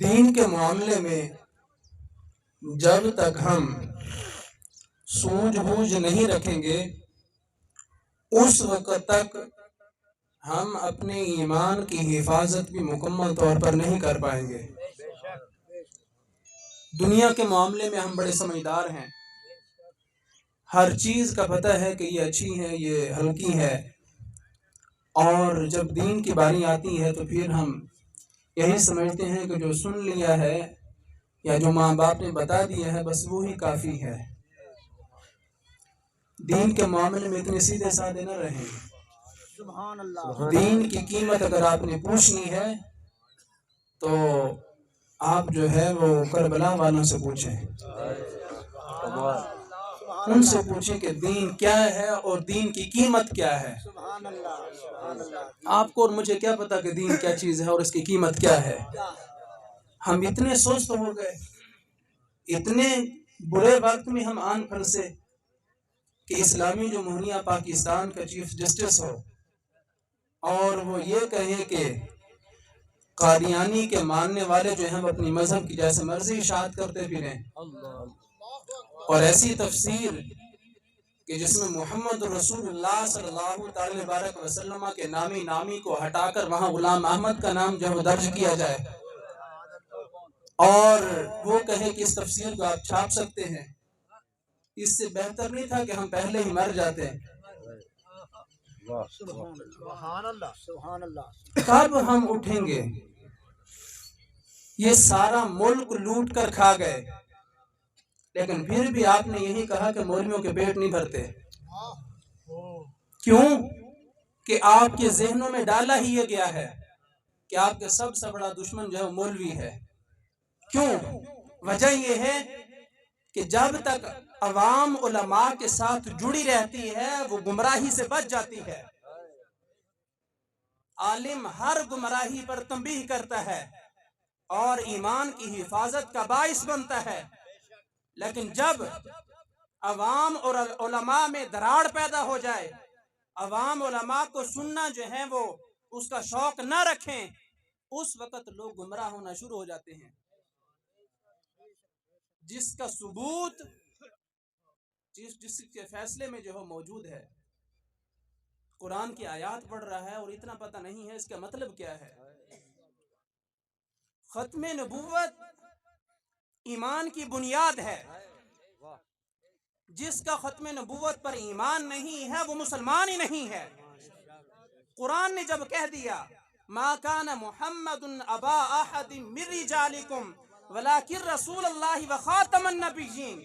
دین کے معاملے میں جب تک ہم سوجھ بوجھ نہیں رکھیں گے اس وقت تک ہم اپنے ایمان کی حفاظت بھی مکمل طور پر نہیں کر پائیں گے۔ دنیا کے معاملے میں ہم بڑے سمجھدار ہیں، ہر چیز کا پتہ ہے کہ یہ اچھی ہے، یہ ہلکی ہے، اور جب دین کی باری آتی ہے تو پھر ہم یہی سمجھتے ہیں کہ جو سن لیا ہے یا جو ماں باپ نے بتا دیا ہے بس وہی کافی ہے۔ دین کے معاملے میں اتنے سیدھے سادے نہ رہیں۔ سبحان اللہ۔ دین کی قیمت اگر آپ نے پوچھنی ہے تو آپ جو ہے وہ کربلا والوں سے پوچھیں، ان سے پوچھیں کہ دین کیا ہے اور دین کی قیمت کیا ہے۔ سبحان اللہ۔ سبحان اللہ۔ آپ کو اور مجھے کیا پتا کہ دین کیا چیز ہے اور اس کی قیمت کیا ہے۔ ہم اتنے سست ہو گئے، اتنے برے وقت میں ہم آن پھنسے کہ اسلامی جمہوریہ پاکستان کا چیف جسٹس ہو اور وہ یہ کہے کہ قادیانی کے ماننے والے جو ہیں وہ اپنی مذہب کی جیسے مرضی اشاعت کرتے پھریں، اور ایسی تفسیر کہ جس میں محمد رسول اللہ صلی اللہ تعالی وسلم کے نامی کو ہٹا کر وہاں غلام احمد کا نام جو ہے وہ درج کیا جائے، اور وہ کہے کہ اس تفسیر کو آپ چھاپ سکتے ہیں۔ اس سے بہتر نہیں تھا کہ ہم پہلے ہی مر جاتے۔ سبحان اللہ۔ سبحان اللہ۔ کب ہم اٹھیں گے؟ یہ سارا ملک لوٹ کر کھا گئے، لیکن پھر بھی آپ نے یہی کہا کہ مولویوں کے پیٹ نہیں بھرتے۔ کیوں؟ کہ آپ کے ذہنوں میں ڈالا ہی یہ گیا ہے کہ آپ کے سب سے بڑا دشمن جو ہے وہ مولوی ہے۔ کیوں؟ وجہ یہ ہے کہ جب تک عوام علماء کے ساتھ جڑی رہتی ہے وہ گمراہی سے بچ جاتی ہے۔ عالم ہر گمراہی پر تنبیہ کرتا ہے اور ایمان کی حفاظت کا باعث بنتا ہے، لیکن جب عوام اور علماء میں دراڑ پیدا ہو جائے، عوام علماء کو سننا جو ہے وہ اس کا شوق نہ رکھیں، اس وقت لوگ گمراہ ہونا شروع ہو جاتے ہیں، جس کا ثبوت جس کے فیصلے میں جو ہے موجود ہے۔ قرآن کی آیات پڑھ رہا ہے اور اتنا پتہ نہیں ہے اس کا مطلب کیا ہے۔ ختم نبوت ایمان کی بنیاد ہے، جس کا ختم نبوت پر ایمان نہیں ہے وہ مسلمان ہی نہیں ہے۔ قرآن نے جب کہہ دیا ما کان محمد ابا احد من رجالکم ولکن رسول اللہ وخاتم النبیین،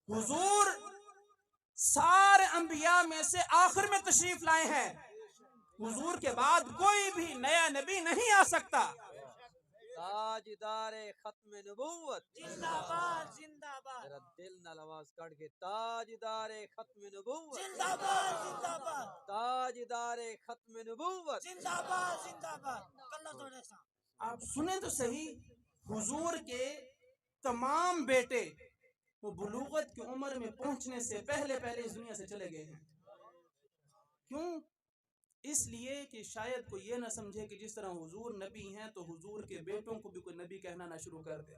حضور سارے انبیاء میں سے آخر میں تشریف لائے ہیں، حضور کے بعد کوئی بھی نیا نبی نہیں آ سکتا۔ تاجدار ختم نبوت زندہ باد۔ زندہ باد۔ میرا دل نال آواز کٹ کے تاجدار ختم نبوت، زندہ باد۔ زندہ باد۔ تاجدار ختم نبوت۔ زندہ باد۔ زندہ باد۔ کلہ توڑے سا۔ آپ سنیں تو صحیح، حضور کے تمام بیٹے وہ بلوغت کی عمر میں پہنچنے سے پہلے اس دنیا سے چلے گئے ہیں۔ کیوں؟ اس لیے کہ شاید کوئی یہ نہ سمجھے کہ جس طرح حضور نبی ہیں تو حضور کے بیٹوں کو بھی کوئی نبی کہنا نہ شروع کر دے۔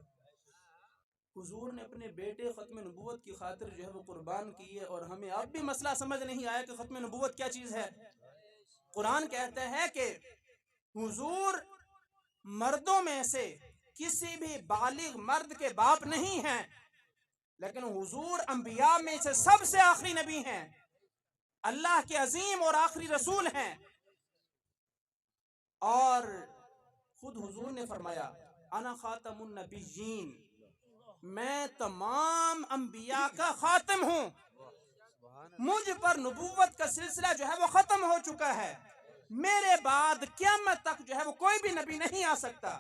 حضور نے اپنے بیٹے ختم نبوت کی خاطر جو ہے وہ قربان کیے، اور ہمیں اب بھی مسئلہ سمجھ نہیں آیا کہ ختم نبوت کیا چیز ہے۔ قرآن کہتا ہے کہ حضور مردوں میں سے کسی بھی بالغ مرد کے باپ نہیں ہیں، لیکن حضور انبیاء میں سے سب سے آخری نبی ہیں، اللہ کے عظیم اور آخری رسول ہیں، اور خود حضور نے فرمایا انا خاتم النبیین، میں تمام انبیاء کا خاتم ہوں، مجھ پر نبوت کا سلسلہ جو ہے وہ ختم ہو چکا ہے، میرے بعد قیامت تک جو ہے وہ کوئی بھی نبی نہیں آ سکتا،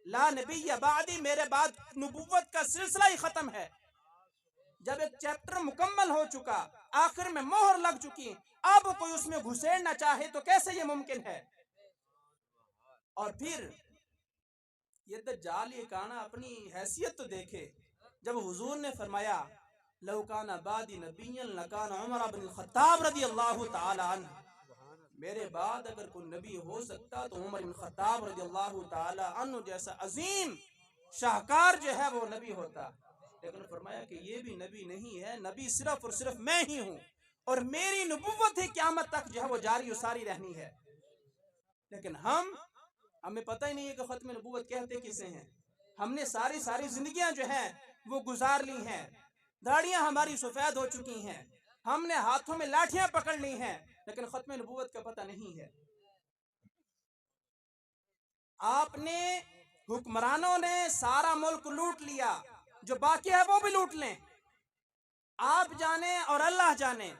لا نبی بعدی، میرے بعد نبوت کا سلسلہ ہی ختم ہے۔ جب ایک چیپٹر مکمل ہو چکا، آخر میں مہر لگ چکی، اب کوئی اس میں گھسیڑنا چاہے تو کیسے یہ ممکن ہے؟ اور پھر یہ دجال یہ کانا اپنی حیثیت تو دیکھے، جب حضور نے فرمایا لو کان بعدی نبیا لکان عمر بن الخطاب رضی اللہ تعالی عنہ، میرے بعد اگر کوئی نبی ہو سکتا تو عمر بن خطاب رضی اللہ تعالی عنہ جیسا عظیم شاہکار جو ہے وہ نبی ہوتا، لیکن فرمایا کہ یہ بھی نبی نہیں ہے، نبی صرف اور صرف میں ہی ہوں، اور میری نبوت ہی قیامت تک جو ہے وہ جاری و ساری رہنی ہے۔ لیکن ہمیں پتہ ہی نہیں ہے کہ ختم نبوت کہتے کسے ہیں۔ ہم نے ساری زندگیاں جو ہیں وہ گزار لی ہیں، داڑیاں ہماری سفید ہو چکی ہیں، ہم نے ہاتھوں میں لاٹھیاں پکڑ لی ہیں، لیکن ختم نبوت کا پتہ نہیں ہے۔ آپ نے حکمرانوں نے سارا ملک لوٹ لیا، جو باقی ہے وہ بھی لوٹ لیں، آپ جانے اور اللہ جانے،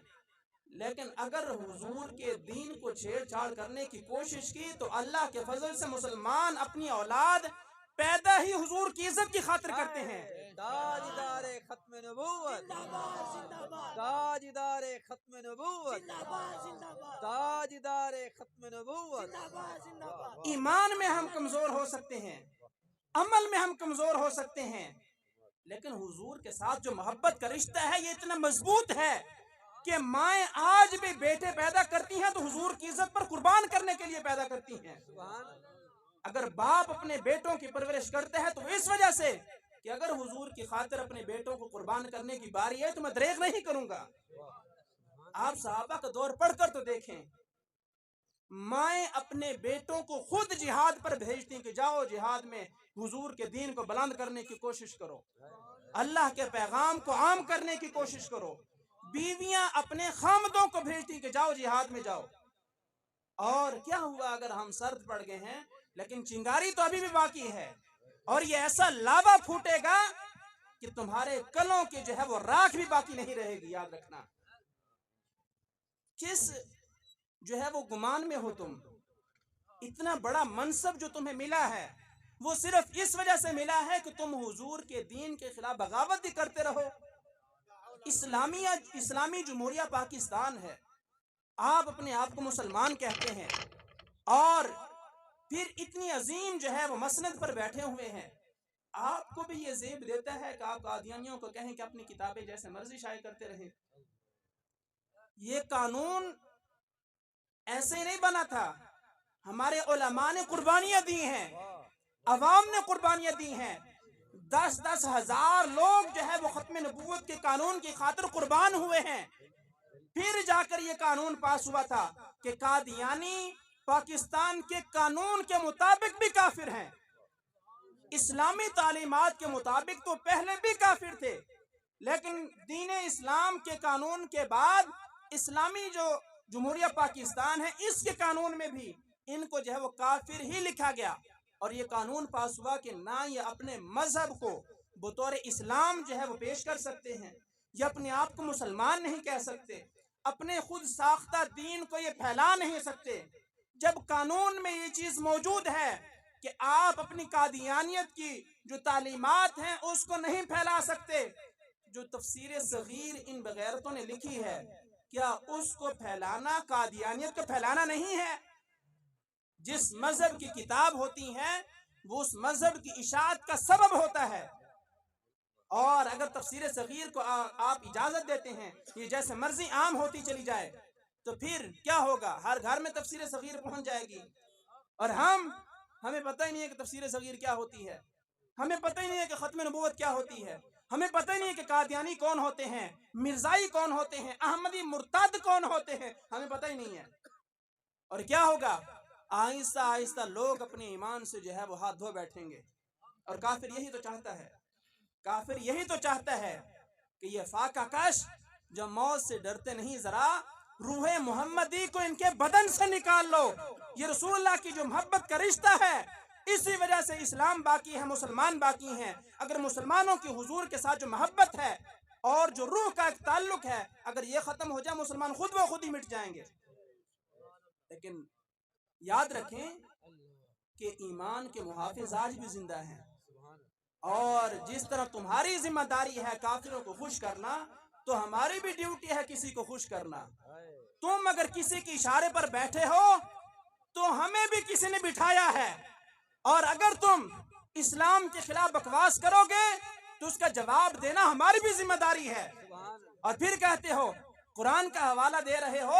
لیکن اگر حضور کے دین کو چھیڑ چھاڑ کرنے کی کوشش کی تو اللہ کے فضل سے مسلمان اپنی اولاد پیدا ہی حضور کی عزت کی خاطر کرتے ہیں۔ تاجدار ختم نبوت، زندہ باد زندہ باد تاجدار ختم نبوت، زندہ باد زندہ باد تاجدار ختم نبوت۔ زندہ باد زندہ باد۔ ایمان میں ہم کمزور ہو سکتے ہیں، عمل میں ہم کمزور ہو سکتے ہیں، لیکن حضور کے ساتھ جو محبت کا رشتہ ہے یہ اتنا مضبوط ہے کہ مائیں آج بھی بیٹے پیدا کرتی ہیں تو حضور کی عزت پر قربان کرنے کے لیے پیدا کرتی ہیں۔ اگر باپ اپنے بیٹوں کی پرورش کرتے ہیں تو اس وجہ سے کہ اگر حضور کی خاطر اپنے بیٹوں کو قربان کرنے کی باری ہے تو میں دریغ نہیں کروں گا۔ آپ صحابہ کا دور پڑھ کر تو دیکھیں، مائیں اپنے بیٹوں کو خود جہاد پر بھیجتی کہ جاؤ جہاد میں حضور کے دین کو بلند کرنے کی کوشش کرو، اللہ کے پیغام کو عام کرنے کی کوشش کرو۔ بیویاں اپنے خامدوں کو بھیجتی کہ جاؤ جہاد میں جاؤ۔ اور کیا ہوا اگر ہم سرد پڑ گئے ہیں لیکن چنگاری تو ابھی بھی باقی ہے، اور یہ ایسا لاوا پھوٹے گا کہ تمہارے کلوں کی جو ہے وہ راکھ بھی باقی نہیں رہے گی۔ یاد رکھنا، کس جو ہے وہ گمان میں ہو تم، اتنا بڑا منصب جو تمہیں ملا ہے وہ صرف اس وجہ سے ملا ہے کہ تم حضور کے دین کے خلاف بغاوت بھی کرتے رہو۔ اسلامی جمہوریہ پاکستان ہے، آپ اپنے آپ کو مسلمان کہتے ہیں، اور پھر اتنی عظیم جو ہے وہ مسند پر بیٹھے ہوئے ہیں۔ آپ کو بھی یہ زیب دیتا ہے کہ آپ قادیانیوں کو کہیں کہ اپنی کتابیں جیسے مرضی شائع کرتے رہیں۔ یہ قانون ایسے نہیں بنا تھا، ہمارے علماء نے قربانیاں دی ہیں، عوام نے قربانیاں دی ہیں، 10 ہزار لوگ جو ہے وہ ختم نبوت کے قانون کی خاطر قربان ہوئے ہیں۔ پھر جا کر یہ قانون پاس ہوا تھا کہ قادیانی پاکستان کے قانون کے مطابق بھی کافر ہیں، اسلامی تعلیمات کے مطابق تو پہلے بھی کافر تھے، لیکن دین اسلام کے قانون کے بعد اسلامی جو جمہوریہ پاکستان ہے اس کے قانون میں بھی ان کو جو ہے وہ کافر ہی لکھا گیا، اور یہ قانون پاس ہوا کہ نہ یہ اپنے مذہب کو بطور اسلام جو ہے وہ پیش کر سکتے ہیں، یہ اپنے آپ کو مسلمان نہیں کہہ سکتے، اپنے خود ساختہ دین کو یہ پھیلا نہیں سکتے۔ جب قانون میں یہ چیز موجود ہے کہ آپ اپنی قادیانیت کی جو تعلیمات ہیں اس کو نہیں پھیلا سکتے، جو تفسیر صغیر ان بغیرتوں نے لکھی ہے، کیا اس کو پھیلانا قادیانیت کو پھیلانا نہیں ہے؟ جس مذہب کی کتاب ہوتی ہے وہ اس مذہب کی اشاعت کا سبب ہوتا ہے، اور اگر تفسیر صغیر کو آپ اجازت دیتے ہیں یہ جیسے مرضی عام ہوتی چلی جائے تو پھر کیا ہوگا؟ ہر گھر میں تفسیر صغیر پہنچ جائے گی، اور ہمیں پتہ ہی نہیں ہے کہ تفسیر صغیر کیا ہوتی ہے، ہمیں پتہ ہی نہیں ہے کہ ختم نبوت کیا ہوتی ہے، ہمیں پتہ ہی نہیں ہے کہ قادیانی کون ہوتے ہیں، مرزائی کون ہوتے ہیں، احمدی مرتد کون ہوتے ہیں، ہمیں پتہ ہی نہیں ہے۔ اور کیا ہوگا؟ آہستہ آہستہ لوگ اپنے ایمان سے جو ہے وہ ہاتھ دھو بیٹھیں گے، اور کافر یہی تو چاہتا ہے، کافر یہی تو چاہتا ہے کہ یہ فاقہ کش جو موت سے ڈرتے نہیں، ذرا روح محمدی کو ان کے بدن سے نکال لو۔ یہ رسول اللہ کی جو محبت کا رشتہ ہے اسی وجہ سے اسلام باقی ہے، مسلمان باقی ہیں۔ اگر مسلمانوں کی حضور کے ساتھ جو محبت ہے اور جو روح کا ایک تعلق ہے اگر یہ ختم ہو جائے مسلمان خود و خود ہی مٹ جائیں گے۔ لیکن یاد رکھیں کہ ایمان کے محافظ آج بھی زندہ ہیں، اور جس طرح تمہاری ذمہ داری ہے کافروں کو خوش کرنا تو ہماری بھی ڈیوٹی ہے کسی کو خوش کرنا۔ تم اگر کسی کے اشارے پر بیٹھے ہو تو ہمیں بھی کسی نے بٹھایا ہے، اور اگر تم اسلام کے خلاف بکواس کرو گے تو اس کا جواب دینا ہماری بھی ذمہ داری ہے۔ اور پھر کہتے ہو، قرآن کا حوالہ دے رہے ہو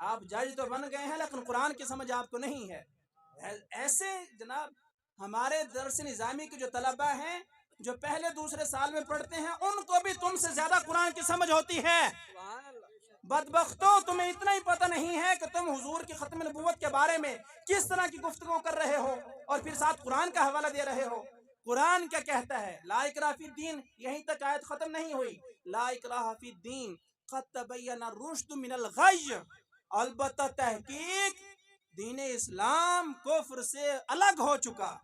آپ جج تو بن گئے ہیں لیکن قرآن کی سمجھ آپ کو نہیں ہے. ایسے جناب ہمارے درس نظامی کے جو طلبہ ہیں جو پہلے دوسرے سال میں پڑھتے ہیں ان کو بھی تم سے زیادہ قرآن کی سمجھ ہوتی ہے. سبحان اللہ. بدبختو تمہیں اتنا ہی پتہ نہیں ہے کہ تم حضور کی ختم نبوت کے بارے میں کس طرح کی گفتگو کر رہے ہو اور پھر ساتھ قرآن کا حوالہ دے رہے ہو. قرآن کیا کہتا ہے؟ لا اکراہ فی الدین، یہیں تک آیت ختم نہیں ہوئی. لا اکراہ فی الدین قد تبین الرشد من الغی. البتہ تحقیق دین اسلام کفر سے الگ ہو چکا.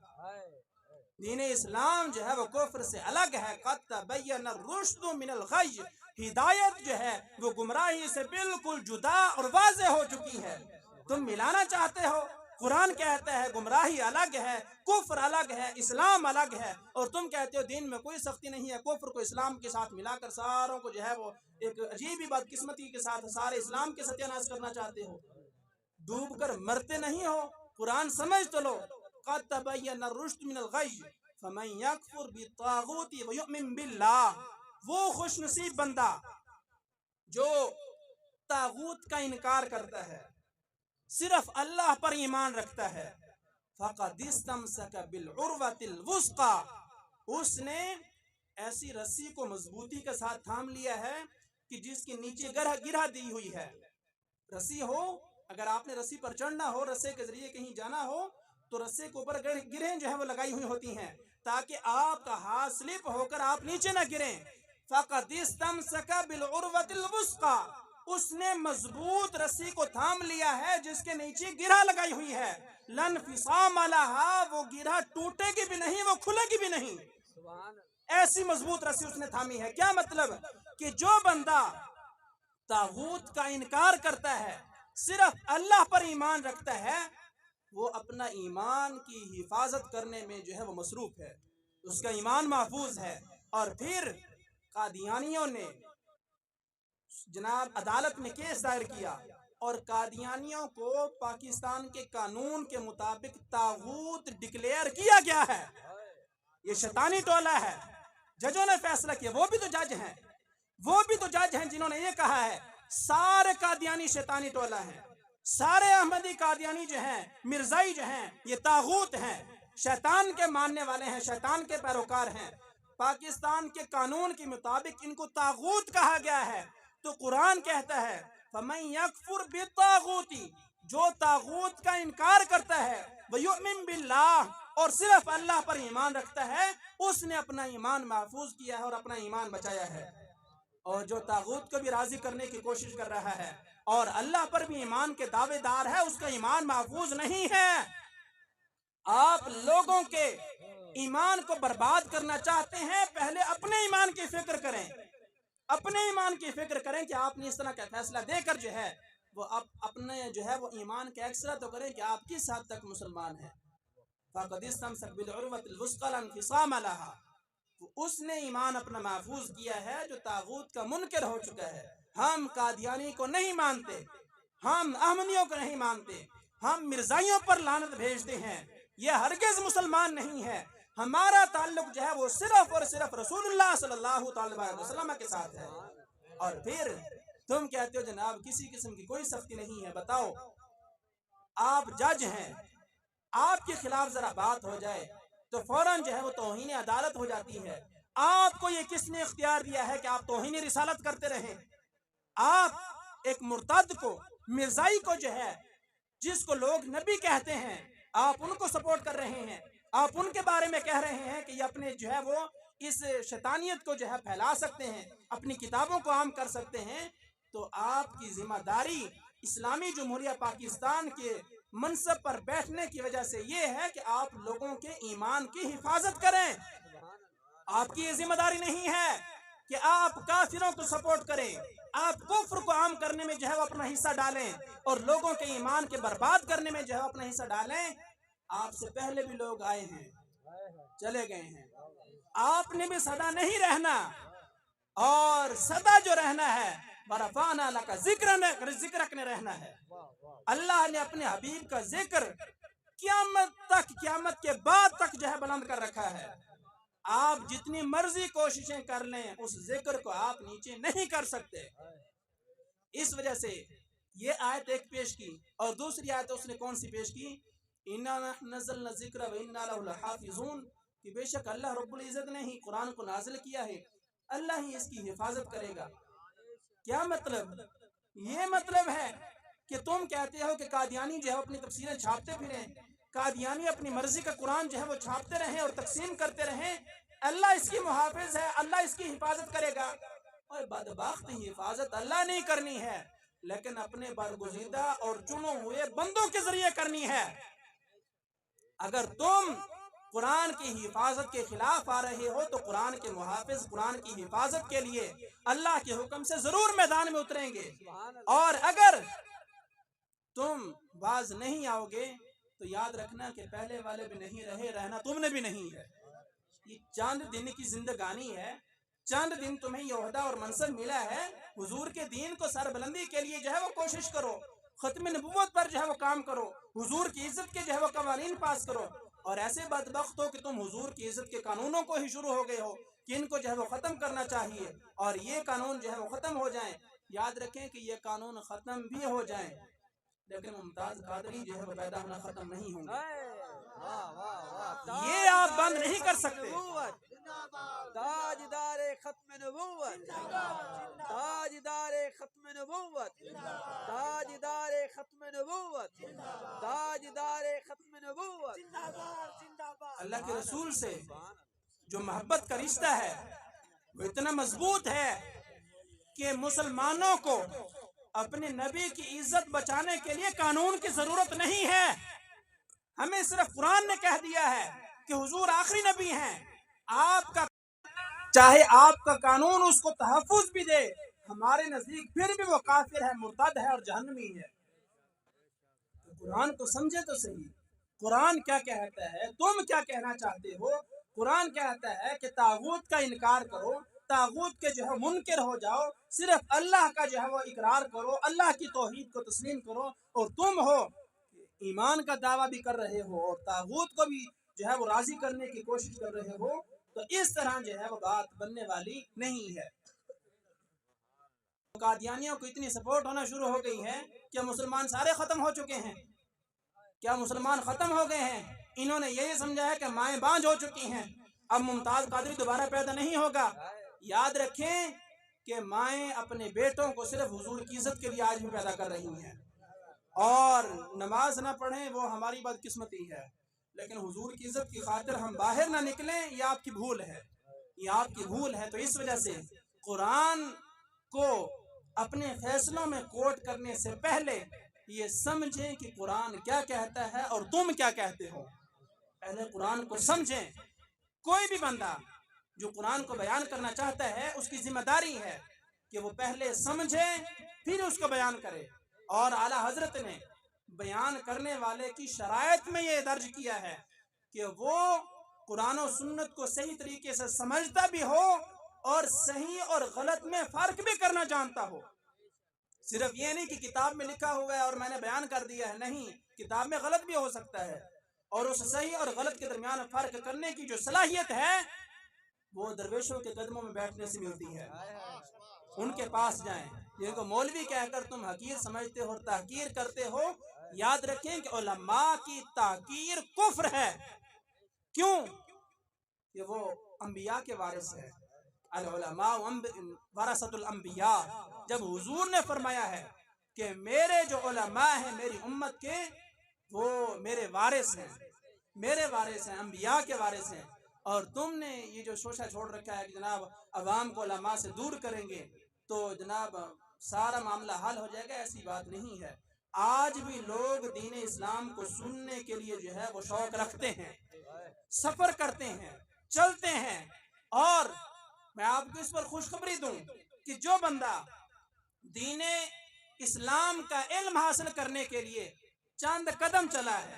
دین اسلام جو ہے وہ کفر سے الگ ہے. قد تبین الرشد من الغی، ہدایت جو ہے وہ گمراہی سے بالکل جدا اور واضح ہو چکی ہے. تم ملانا چاہتے ہو. قرآن کہتا ہے گمراہی الگ ہے، کفر الگ ہے، اسلام الگ ہے، اور تم کہتے ہو دین میں کوئی سختی نہیں ہے. کفر کو اسلام کے ساتھ ملا کر ساروں کو جو ہے وہ ایک عجیب ہی بدقسمتی کے ساتھ سارے اسلام کے ستیہ ناش کرنا چاہتے ہو. ڈوب کر مرتے نہیں ہو. قرآن سمجھ تو لو. قد تبین الرشد من الغی فمن یکفر بالطاغوت ویؤمن باللہ. وہ خوش نصیب بندہ جو طاغوت کا انکار کرتا ہے، صرف اللہ پر ایمان رکھتا ہے. فقد استمسک بالعروۃ الوثقی، اس نے ایسی رسی کو مضبوطی کے ساتھ تھام لیا ہے کہ جس کے نیچے گرہ دی ہوئی ہے. رسی ہو، اگر آپ نے رسی پر چڑھنا ہو، رسے کے ذریعے کہیں جانا ہو تو رسے کے اوپر گرہیں جو ہے وہ لگائی ہوئی ہوتی ہیں تاکہ آپ کا ہاتھ سلپ ہو کر آپ نیچے نہ گریں. فقد استمسک بالعروۃ الوثقی، اس نے مضبوط رسی کو تھام لیا ہے جس کے نیچے گرہ لگائی ہوئی ہے. لن انفصام لہا، وہ گرہ ٹوٹے گی بھی نہیں، وہ کھلے گی بھی نہیں. سبحان اللہ. ایسی مضبوط رسی اس نے تھامی ہے. کیا مطلب؟ کہ جو بندہ طاغوت کا انکار کرتا ہے، صرف اللہ پر ایمان رکھتا ہے، وہ اپنا ایمان کی حفاظت کرنے میں جو ہے وہ مصروف ہے، اس کا ایمان محفوظ ہے. اور پھر قادیانیوں نے جناب عدالت میں کیس دائر کیا اور قادیانیوں کو پاکستان کے قانون کے مطابق طاغوت ڈکلیئر کیا گیا ہے. یہ شیطانی ٹولہ ہے. ججوں نے فیصلہ کیا. وہ بھی تو جج ہیں جنہوں نے یہ کہا ہے سارے قادیانی شیطانی ٹولہ ہیں، سارے احمدی قادیانی جو ہیں، مرزائی جو ہیں، یہ طاغوت ہیں، شیطان کے ماننے والے ہیں، شیطان کے پیروکار ہیں. پاکستان کے قانون کے مطابق ان کو طاغوت کہا گیا ہے. تو قرآن کہتا ہے فَمَن يَكْفُرْ بِالطَّاغُوتِ، جو طاغوت کا انکار کرتا ہے، وَيُؤْمِن بِاللَّهِ، اور صرف اللہ پر ایمان رکھتا ہے، اس نے اپنا ایمان محفوظ کیا ہے اور اپنا ایمان بچایا ہے. اور جو طاغوت کو بھی راضی کرنے کی کوشش کر رہا ہے اور اللہ پر بھی ایمان کے دعوے دار ہے، اس کا ایمان محفوظ نہیں ہے. آپ لوگوں کے ایمان کو برباد کرنا چاہتے ہیں، پہلے اپنے ایمان کی فکر کریں. اپنے ایمان کی فکر کریں کہ آپ نے اس طرح کا فیصلہ دے کر جو ہے وہ اپنے جو ہے وہ ایمان کا ایکسرا تو کریں کہ آپ کس حد تک مسلمان ہیں. فَقَدِ اسْتَمْسَكَ بِالْعُرْوَةِ الْوُثْقَىٰ لَا انفصام لَهَا، اس نے ایمان اپنا محفوظ کیا ہے جو طاغوت کا منکر ہو چکا ہے. ہم قادیانی کو نہیں مانتے، ہم احمدیوں کو نہیں مانتے، ہم مرزائیوں پر لعنت بھیجتے ہیں. یہ ہرگز مسلمان نہیں ہے. ہمارا تعلق جو ہے وہ صرف اور صرف رسول اللہ صلی اللہ تعالی علیہ وسلم کے ساتھ ہے. اور پھر تم کہتے ہو جناب کسی قسم کی کوئی سختی نہیں ہے. بتاؤ، آپ جج ہیں، آپ کے خلاف ذرا بات ہو جائے تو فوراً جو ہے وہ توہین عدالت ہو جاتی ہے. آپ کو یہ کس نے اختیار دیا ہے کہ آپ توہین رسالت کرتے رہیں؟ آپ ایک مرتد کو، مرزائی کو جو ہے جس کو لوگ نبی کہتے ہیں، آپ ان کو سپورٹ کر رہے ہیں. آپ ان کے بارے میں کہہ رہے ہیں کہ یہ اپنے جو ہے وہ اس شیطانیت کو جو ہے پھیلا سکتے ہیں، اپنی کتابوں کو عام کر سکتے ہیں. تو آپ کی ذمہ داری اسلامی جمہوریہ پاکستان کے منصب پر بیٹھنے کی وجہ سے یہ ہے کہ آپ لوگوں کے ایمان کی حفاظت کریں. آپ کی یہ ذمہ داری نہیں ہے کہ آپ کافروں کو سپورٹ کریں، آپ کفر کو عام کرنے میں جو ہے وہ اپنا حصہ ڈالیں اور لوگوں کے ایمان کے برباد کرنے میں جو ہے اپنا حصہ ڈالیں. آپ سے پہلے بھی لوگ آئے ہیں، چلے گئے ہیں. آپ نے بھی سدا نہیں رہنا، اور سدا جو رہنا ہے وَرَفَعْنَا لَكَ ذِكْرَكَ نے رہنا ہے. اللہ نے اپنے حبیب کا ذکر قیامت تک، قیامت کے بعد تک جو ہے بلند کر رکھا ہے. آپ جتنی مرضی کوششیں کر لیں اس ذکر کو آپ نیچے نہیں کر سکتے. اس وجہ سے یہ آیت ایک پیش کی، اور دوسری آیت اس نے کون سی پیش کی؟ اِنَّا نَحْنُ نَزَّلْنَا الذِّكْرَ وَإِنَّا لَهُ لَحَافِظُونَ، کہ بے شک اللہ رب العزت نے ہی قرآن کو نازل کیا ہے، اللہ ہی اس کی حفاظت کرے گا۔ کیا مطلب؟ یہ مطلب ہے کہ تم کہتے ہو کہ قادیانی جو ہے اپنی تفسیریں چھاپتے پھریں، قادیانی اپنی مرضی کا قرآن جو ہے وہ چھاپتے رہیں اور تقسیم کرتے رہیں، اللہ اس کی محافظ ہے، اللہ اس کی حفاظت کرے گا۔ اور بدبخت حفاظت اللہ نہیں کرنی ہے، لیکن اپنے برگزیدہ اور چنے ہوئے بندوں کے ذریعے کرنی ہے۔ اگر تم قرآن کی حفاظت کے خلاف آ رہے ہو تو قرآن کے محافظ قرآن کی حفاظت کے لیے اللہ کے حکم سے ضرور میدان میں اتریں گے، اور اگر تم باز نہیں آؤ گے تو یاد رکھنا کہ پہلے والے بھی نہیں رہے، رہنا تم نے بھی نہیں ہے۔ یہ چند دن کی زندگانی ہے، چند دن تمہیں یہ عہدہ اور منصب ملا ہے، حضور کے دین کو سربلندی کے لیے جو ہے وہ کوشش کرو، ختم نبوت پر جو ہے وہ کام کرو، حضور کی عزت کے جو ہے وہ قوانین پاس کرو۔ اور ایسے بدبخت ہو کہ تم حضور کی عزت کے قانونوں کو ہی شروع ہو گئے ہو کہ ان کو جو ہے وہ ختم کرنا چاہیے، اور یہ قانون جو ہے وہ ختم ہو جائیں۔ یاد رکھیں کہ یہ قانون ختم بھی ہو جائیں لیکن ممتاز قادری جو ہے وہ پیدا ہونا ختم نہیں ہوں گے، یہ آپ بند نہیں کر سکتے۔ تاجدار ختم نبوت، تاجدار ختم نبوت، تاجدار ختم نبوت، تاجدار ختم نبوت۔ اللہ کے رسول سے جو محبت کا رشتہ ہے وہ اتنا مضبوط ہے کہ مسلمانوں کو اپنے نبی کی عزت بچانے کے لیے قانون کی ضرورت نہیں ہے۔ ہمیں صرف قرآن نے کہہ دیا ہے کہ حضور آخری نبی ہیں، آپ کا چاہے آپ کا قانون اس کو تحفظ بھی دے، ہمارے نزدیک پھر بھی وہ کافر ہے، مرتد ہے اور جہنمی ہے۔ قرآن کو سمجھے تو صحیح، قرآن کیا کہتا ہے، تم کیا کہنا چاہتے ہو؟ قرآن کہتا ہے کہ طاغوت کا انکار کرو، طاغوت کے جو ہے منکر ہو جاؤ، صرف اللہ کا جو ہے وہ اقرار کرو، اللہ کی توحید کو تسلیم کرو، اور تم ہو ایمان کا دعویٰ بھی کر رہے ہو اور طاغوت کو بھی جو ہے وہ راضی کرنے کی کوشش کر رہے ہو، تو اس طرح جو ہے وہ بات بننے والی نہیں ہے۔ قادیانیوں کو اتنی سپورٹ ہونا شروع ہو گئی ہے کہ مسلمان سارے ختم ہو چکے ہیں۔ کیا مسلمان ختم ہو گئے ہیں؟ انہوں نے یہی سمجھا ہے کہ مائیں بانجھ ہو چکی ہیں، اب ممتاز قادری دوبارہ پیدا نہیں ہوگا۔ یاد رکھیں کہ مائیں اپنے بیٹوں کو صرف حضور کی عزت کے لیے آج بھی پیدا کر رہی ہیں، اور نماز نہ پڑھیں وہ ہماری بدقسمتی ہے، لیکن حضور کی عزت کی خاطر ہم باہر نہ نکلیں، یہ آپ کی بھول ہے، یہ آپ کی بھول ہے۔ تو اس وجہ سے قرآن کو اپنے فیصلوں میں کوٹ کرنے سے پہلے یہ سمجھیں کہ قرآن کیا کہتا ہے اور تم کیا کہتے ہو۔ پہلے قرآن کو سمجھیں۔ کوئی بھی بندہ جو قرآن کو بیان کرنا چاہتا ہے اس کی ذمہ داری ہے کہ وہ پہلے سمجھے پھر اس کو بیان کرے، اور اعلیٰ حضرت نے بیان کرنے والے کی شرائط میں یہ درج کیا ہے کہ وہ قرآن و سنت کو صحیح طریقے سے سمجھتا بھی ہو اور صحیح اور غلط میں فرق بھی کرنا جانتا ہو۔ صرف یہ نہیں کہ کتاب میں لکھا ہوا ہے اور میں نے بیان کر دیا ہے، نہیں، کتاب میں غلط بھی ہو سکتا ہے، اور اس صحیح اور غلط کے درمیان فرق کرنے کی جو صلاحیت ہے وہ درویشوں کے قدموں میں بیٹھنے سے ملتی ہے۔ ان کے پاس جائیں، جن کو مولوی کہہ کر تم حقیر سمجھتے ہو اور تحقیر کرتے ہو، یاد رکھیں کہ علماء کی تحقیر کفر ہے۔ کیوں؟ کہ وہ انبیاء کے وارث ہے، العلماء ورثۃ الانبیاء۔ جب حضور نے فرمایا ہے کہ میرے جو علماء ہیں میری امت کے وہ میرے وارث ہیں، میرے وارث ہیں، انبیاء کے وارث ہیں، اور تم نے یہ جو شوشہ چھوڑ رکھا ہے کہ جناب عوام کو علماء سے دور کریں گے تو جناب سارا معاملہ حل ہو جائے گا، ایسی بات نہیں ہے۔ آج بھی لوگ دین اسلام کو سننے کے لیے جو ہے وہ شوق رکھتے ہیں، سفر کرتے ہیں، چلتے ہیں، اور میں آپ کو اس پر خوشخبری دوں کہ جو بندہ دین اسلام کا علم حاصل کرنے کے لیے چند قدم چلا ہے،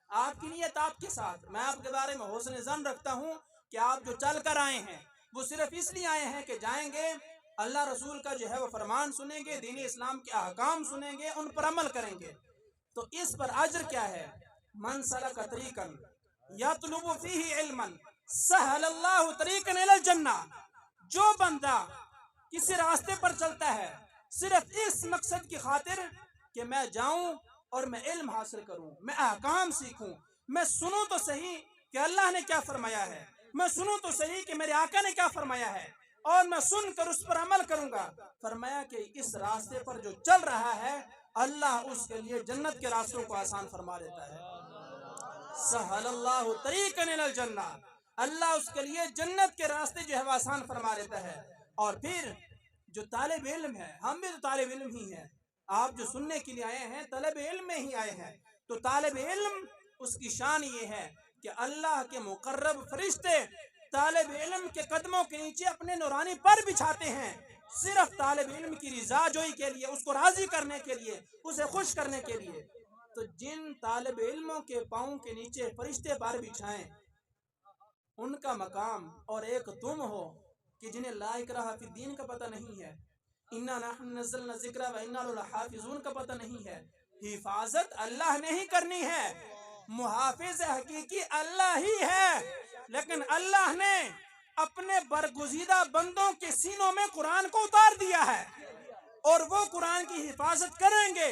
آپ کی نیت آپ کے ساتھ، میں آپ کے بارے میں حسن ظن رکھتا ہوں کہ آپ جو چل کر آئے ہیں وہ صرف اس لیے آئے ہیں کہ جائیں گے اللہ رسول کا جو ہے وہ فرمان سنیں گے، دین اسلام کے احکام سنیں گے، ان پر عمل کریں گے، تو اس پر اجر کیا ہے؟ من سلک طریقا یطلب فیہ علما سہل اللہ طریقا الی الجنہ۔ جو بندہ کسی راستے پر چلتا ہے صرف اس مقصد کی خاطر کہ میں جاؤں اور میں علم حاصل کروں, میں احکام سیکھوں, میں سنوں تو صحیح کہ اللہ نے کیا فرمایا ہے, میں سنوں تو صحیح کہ میرے آقا نے کیا فرمایا ہے, اور میں سن کر اس پر عمل کروں گا. فرمایا کہ اس راستے پر جو چل رہا ہے اللہ اس کے لیے جنت کے راستوں کو آسان فرما دیتا ہے. سہل اللہ طریقا الی الجنہ, اللہ اس کے لیے جنت کے راستے جو ہے وہ آسان فرما دیتا ہے. اور پھر جو طالب علم ہے, ہم بھی تو طالب علم ہی ہیں, آپ جو سننے کے لیے آئے ہیں طالب علم میں ہی آئے ہیں, تو طالب علم اس کی شان یہ ہے کہ اللہ کے مقرب فرشتے طالب علم کے قدموں کے نیچے اپنے نورانی پر بچھاتے ہیں, صرف طالب علم کی رضا جوئی کے لیے, اس کو راضی کرنے کے لیے, اسے خوش کرنے کے لیے. تو جن طالب علموں کے پاؤں کے نیچے فرشتے پر بچھائیں ان کا مقام, اور ایک تم ہو کہ جنہیں لا اکراہ فی الدین کا پتہ نہیں ہے, انا نحن نزلنا الذکر و انا لہ لحافظون کا پتہ نہیں ہے. حفاظت اللہ نے ہی کرنی ہے, محافظ حقیقی اللہ ہی ہے, لیکن اللہ نے اپنے برگزیدہ بندوں کے سینوں میں قرآن کو اتار دیا ہے, اور وہ قرآن کی حفاظت کریں گے.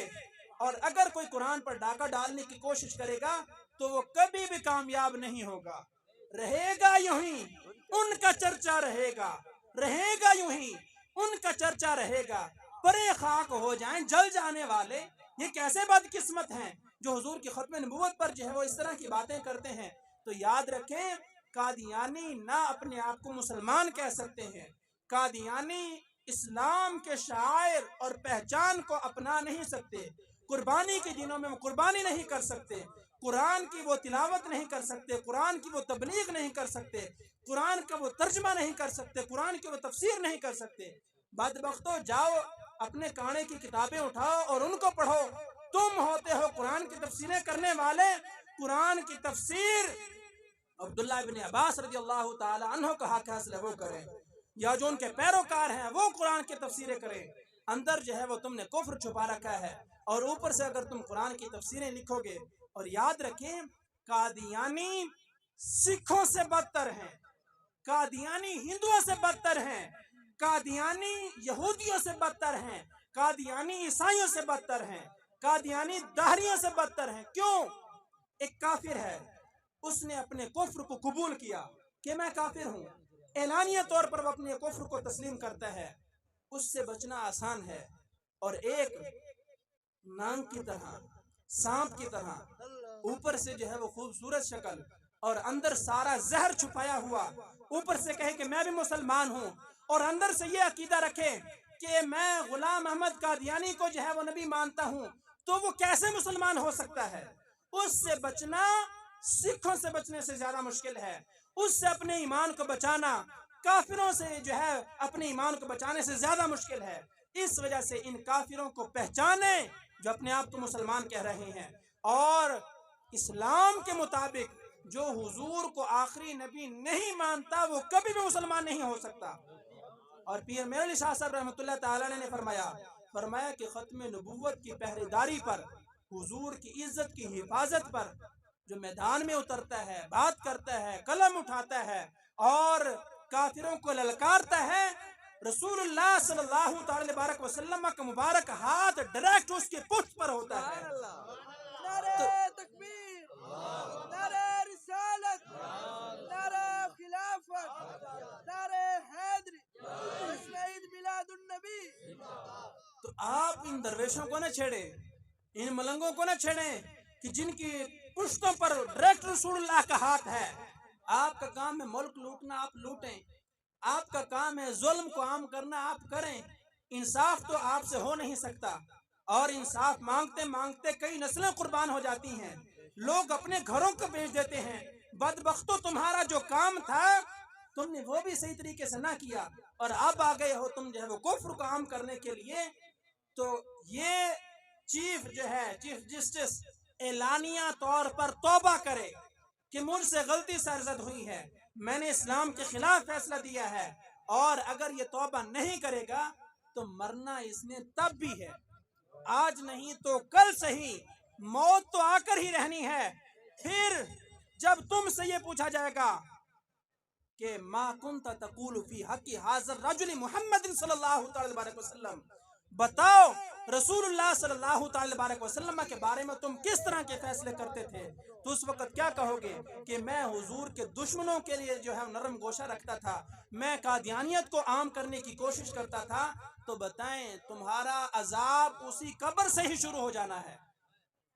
اور اگر کوئی قرآن پر ڈاکہ ڈالنے کی کوشش کرے گا تو وہ کبھی بھی کامیاب نہیں ہوگا, رہے گا یوں ہی, ان کا چرچا رہے گا, رہے گا یوں ہی, ان کا چرچا رہے گا. پرے خاک ہو جائیں جل جانے والے, یہ کیسے بدقسمت ہیں جو حضور کی ختم نبوت پر جو ہے وہ اس طرح کی باتیں کرتے ہیں. تو یاد رکھیں, قادیانی نہ اپنے آپ کو مسلمان کہہ سکتے ہیں, قادیانی اسلام کے شعائر اور پہچان کو اپنا نہیں سکتے, قربانی کے دنوں میں وہ قربانی نہیں کر سکتے, قرآن کی وہ تلاوت نہیں کر سکتے, قرآن کی وہ تبلیغ نہیں کر سکتے, قرآن کا وہ ترجمہ نہیں کر سکتے, قرآن کی وہ تفسیر نہیں کر سکتے. بدبختو, جاؤ اپنے کانے کی کتابیں اٹھاؤ اور ان کو پڑھو, تم ہوتے ہو قرآن کی تفسیریں کرنے والے. قرآن کی تفسیر عبداللہ ابن عباس رضی اللہ تعالی عنہ کا حق حاصل ہے وہ کریں, یا جو ان کے پیروکار ہیں وہ قرآن کی تفسیریں کریں. اندر جو ہے وہ تم نے کفر چھپا رکھا ہے, اور اوپر سے اگر تم قرآن کی تفسیریں لکھو گے. اور یاد رکھیں, قادیانی سکھوں سے بدتر ہیں, قادیانی ہندوؤں سے بدتر ہیں, قادیانی یہودیوں سے بدتر ہیں, قادیانی عیسائیوں سے بدتر ہیں, قادیانی دہریوں سے بدتر ہیں. کیوں؟ ایک کافر ہے, اس نے اپنے کفر کو قبول کیا کہ میں کافر ہوں, اعلانیہ طور پر وہ اپنے کفر کو تسلیم کرتا ہے, اس سے بچنا آسان ہے. اور ایک نانگ کی طرح, سانپ کی طرح, اوپر سے جو ہے وہ خوبصورت شکل اور اندر سارا زہر چھپایا ہوا, اوپر سے کہے کہ میں بھی مسلمان ہوں, اور اندر سے یہ عقیدہ رکھے کہ میں غلام احمد قادیانی کو جو ہے وہ نبی مانتا ہوں, تو وہ کیسے مسلمان ہو سکتا ہے؟ اس سے بچنا سکھوں سے بچنے سے زیادہ مشکل ہے, اس سے اپنے ایمان کو بچانا کافروں سے جو ہے اپنے ایمان کو بچانے سے زیادہ مشکل ہے. اس وجہ سے ان کافروں کو پہچانیں جو اپنے آپ کو مسلمان کہہ رہے ہیں, اور اسلام کے مطابق جو حضور کو آخری نبی نہیں مانتا وہ کبھی بھی مسلمان نہیں ہو سکتا. اور پیر میر علی شاہ صاحب رحمۃ اللہ تعالی نے فرمایا کہ ختم نبوت کی پہرے داری پر, حضور کی عزت کی حفاظت پر جو میدان میں اترتا ہے, بات کرتا ہے, قلم اٹھاتا ہے اور کافروں کو للکارتا ہے, رسول اللہ صلی اللہ تعالی بارک وسلم کا مبارک ہاتھ ڈائریکٹ اس کی پشت پر ہوتا ہے. نعرہ تکبیر, نعرہ رسالت, نعرہ خلافت, نعرہ حیدری, جشن عید میلاد النبی. تو آپ ان درویشوں کو نہ چھیڑیں, ان ملنگوں کو نہ چھیڑیں کہ جن کی پشتوں پر ڈائریکٹ رسول اللہ کا ہاتھ ہے. آپ کا کام ہے ملک لوٹنا, آپ لوٹیں, آپ کا کام ہے ظلم کو عام کرنا, آپ کریں. انصاف تو آپ سے ہو نہیں سکتا, اور انصاف مانگتے مانگتے کئی نسلیں قربان ہو جاتی ہیں, لوگ اپنے گھروں کو بیچ دیتے ہیں. بدبختو, تمہارا جو کام تھا تم نے وہ بھی صحیح طریقے سے نہ کیا, اور اب آ گئے ہو تم جو ہے وہ کفر کو عام کرنے کے لیے. تو یہ چیف جو ہے, چیف جسٹس, اعلانیہ طور پر توبہ کرے کہ مجھ سے غلطی سرزد ہوئی ہے, میں نے اسلام کے خلاف فیصلہ دیا ہے, اور اگر یہ توبہ نہیں کرے گا تو مرنا اس نے تب بھی ہے, آج نہیں تو کل صحیح, موت تو آ کر ہی رہنی ہے. پھر جب تم سے یہ پوچھا جائے گا کہ ما کنت تقول فی حق حاضر رجل محمد صلی اللہ علیہ وسلم, بتاؤ رسول اللہ صلی اللہ تعالی وسلم کے بارے میں تم کس طرح کے فیصلے کرتے تھے؟ تو اس وقت کیا کہو گے کہ میں حضور کے دشمنوں کے لیے جو ہے نرم گوشہ رکھتا تھا، میں قادیانیت کو عام کرنے کی کوشش کرتا تھا۔ تو بتائیں تمہارا عذاب اسی قبر سے ہی شروع ہو جانا ہے۔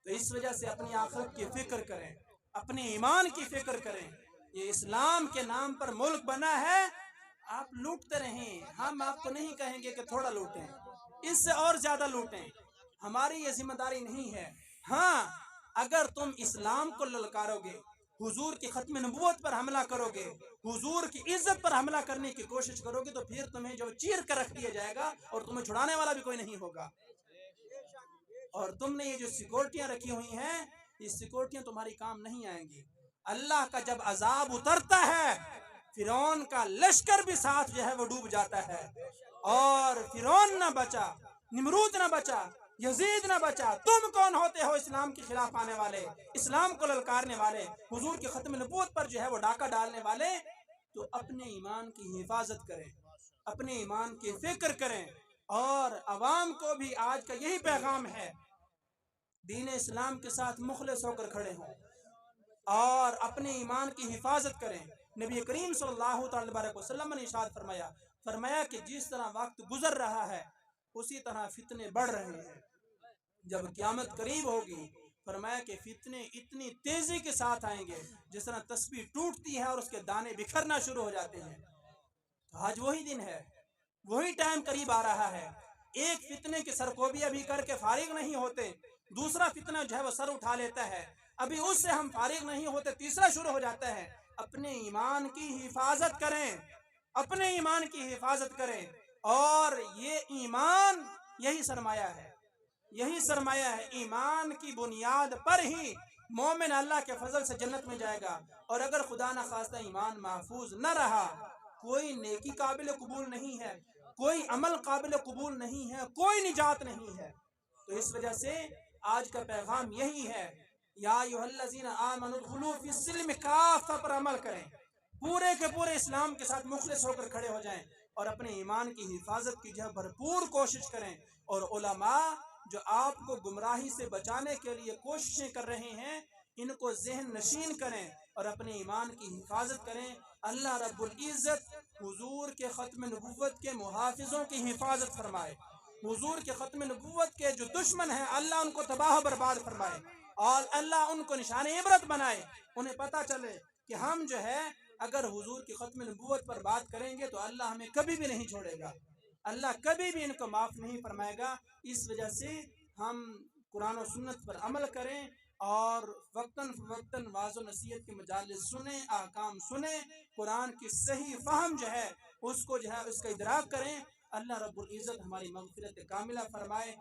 تو اس وجہ سے اپنی آخرت کی فکر کریں، اپنے ایمان کی فکر کریں۔ یہ اسلام کے نام پر ملک بنا ہے، آپ لوٹتے رہیں، ہم آپ کو نہیں کہیں گے کہ تھوڑا لوٹیں، اس سے اور زیادہ لوٹیں، ہماری یہ ذمہ داری نہیں ہے۔ ہاں اگر تم اسلام کو للکارو گے، حضور کی ختم نبوت پر حملہ کرو گے، حضور کی عزت پر حملہ کرنے کی کوشش کرو گے، تو پھر تمہیں جو چیر کر رکھ دیا جائے گا اور تمہیں چھڑانے والا بھی کوئی نہیں ہوگا۔ اور تم نے یہ جو سیکورٹیاں رکھی ہوئی ہیں، یہ سیکورٹیاں تمہاری کام نہیں آئیں گی۔ اللہ کا جب عذاب اترتا ہے، فرعون کا لشکر بھی ساتھ جو ہے وہ ڈوب جاتا ہے، اور فرعون نہ بچا، نمرود نہ بچا، یزید نہ بچا۔ تم کون ہوتے ہو اسلام کے خلاف آنے والے، اسلام کو للکارنے والے، حضور کی ختم نبوت پر جو ہے وہ ڈاکہ ڈالنے والے؟ تو اپنے ایمان کی حفاظت کریں، اپنے ایمان کی فکر کریں، اور عوام کو بھی آج کا یہی پیغام ہے، دین اسلام کے ساتھ مخلص ہو کر کھڑے ہوں اور اپنے ایمان کی حفاظت کریں۔ نبی کریم صلی اللہ تعالی وسلم نے ارشاد فرمایا کہ جس طرح وقت گزر رہا ہے اسی طرح فتنے بڑھ رہے ہیں۔ جب قیامت قریب ہوگی، فرمایا کہ فتنے اتنی تیزی کے ساتھ آئیں گے جس طرح تسبیح ٹوٹتی ہے اور اس کے دانے بکھرنا شروع ہو جاتے ہیں۔ آج وہی دن ہے، وہی ٹائم قریب آ رہا ہے۔ ایک فتنے کی سرکوبی ابھی کر کے فارغ نہیں ہوتے، دوسرا فتنہ جو ہے وہ سر اٹھا لیتا ہے، ابھی اس سے ہم فارغ نہیں ہوتے، تیسرا شروع ہو جاتا ہے۔ اپنے ایمان کی حفاظت کریں، اپنے ایمان کی حفاظت کریں، اور یہ ایمان یہی سرمایہ ہے، یہی سرمایہ ہے۔ ایمان کی بنیاد پر ہی مومن اللہ کے فضل سے جنت میں جائے گا، اور اگر خدا نہ خواستہ ایمان محفوظ نہ رہا، کوئی نیکی قابل قبول نہیں ہے، کوئی عمل قابل قبول نہیں ہے، کوئی نجات نہیں ہے۔ تو اس وجہ سے آج کا پیغام یہی ہے، یا ایھا الذین آمنوا ادخلوا فی السلم کافہ پر عمل کریں، پورے کے پورے اسلام کے ساتھ مخلص ہو کر کھڑے ہو جائیں، اور اپنے ایمان کی حفاظت کی جو بھرپور کوشش کریں۔ اور علماء جو آپ کو گمراہی سے بچانے کے لیے کوششیں کر رہے ہیں، ان کو ذہن نشین کریں اور اپنے ایمان کی حفاظت کریں۔ اللہ رب العزت حضور کے ختم نبوت کے محافظوں کی حفاظت فرمائے، حضور کے ختم نبوت کے جو دشمن ہیں اللہ ان کو تباہ و برباد فرمائے، اور اللہ ان کو نشان عبرت بنائے، انہیں پتہ چلے کہ ہم جو ہے اگر حضور کی ختم نبوت پر بات کریں گے تو اللہ ہمیں کبھی بھی نہیں چھوڑے گا، اللہ کبھی بھی ان کو معاف نہیں فرمائے گا۔ اس وجہ سے ہم قرآن و سنت پر عمل کریں، اور وقتاً فوقتاً واعظ و نصیحت کی مجالس سنیں، احکام سنیں، قرآن کی صحیح فہم جو ہے اس کو جو ہے اس کا ادراک کریں۔ اللہ رب العزت ہماری مغفرت کاملہ فرمائے۔